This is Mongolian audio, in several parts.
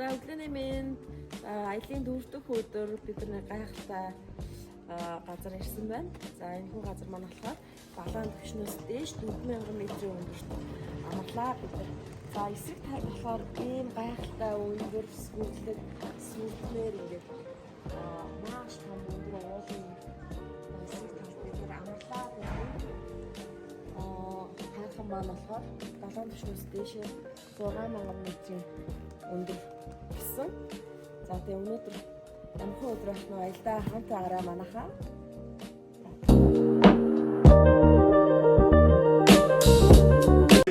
За өглөөний минь аялын дөрөвдөх өдөр бид нэг гайхалтай газар ирсэн байна. За энэ хүү газар маань болохоор Балаан түвшнээс дээш 4000 метрийн өндөрт амарлаа бид нар. За эсрэг талд болохоор ийм гайхалтай өндөр сүрдмээр ингээд маш том өндөр уулын эсрэг талд бид нар амарлаа гэх хайхан маань болохоор Балаан түвшнээс дээш 6000 метрийн өндөр гэсэн. За тэгээ өнөөдөр амхан өдөр ахна аялдаа хамт агараа манайхаа.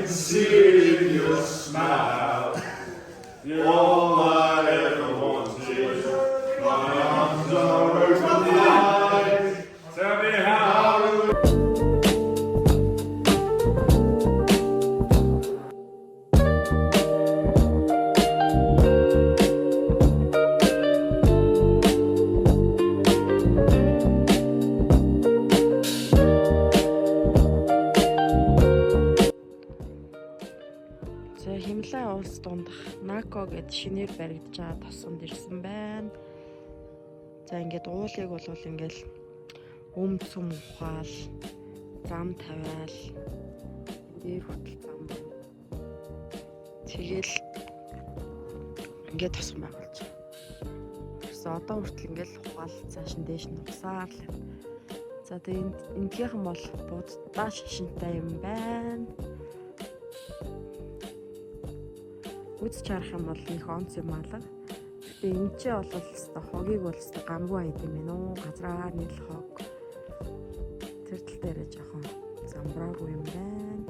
See your smile. You're all I ever wanted. My arms are open wide. Tell me how to Химлэн улс дундах Нако гэд шинээр баригдаж байгаа тосгонд ирсэн байна. За ингээд уулыг бол ингээл цөм ухаал, зам тавиал, дээр хүртэл зам байна. Тэгэл ингээд тосгон байгуулж байгаа. Тэрс одоо хүртэл ингээл ухаал цааш нь дээш нь усаар л. За тэгээд эндгийнхэн бол буддаа шашинтай юм байна. Үзэж харах юм бол их онц юм алга. Гэтэ энэ ч бол өстой хогийг бол өстой гамгүй байд юм байна уу? Газраар нийл хог. Тэр тал дээрээ жоохон замбраагүй юм байна.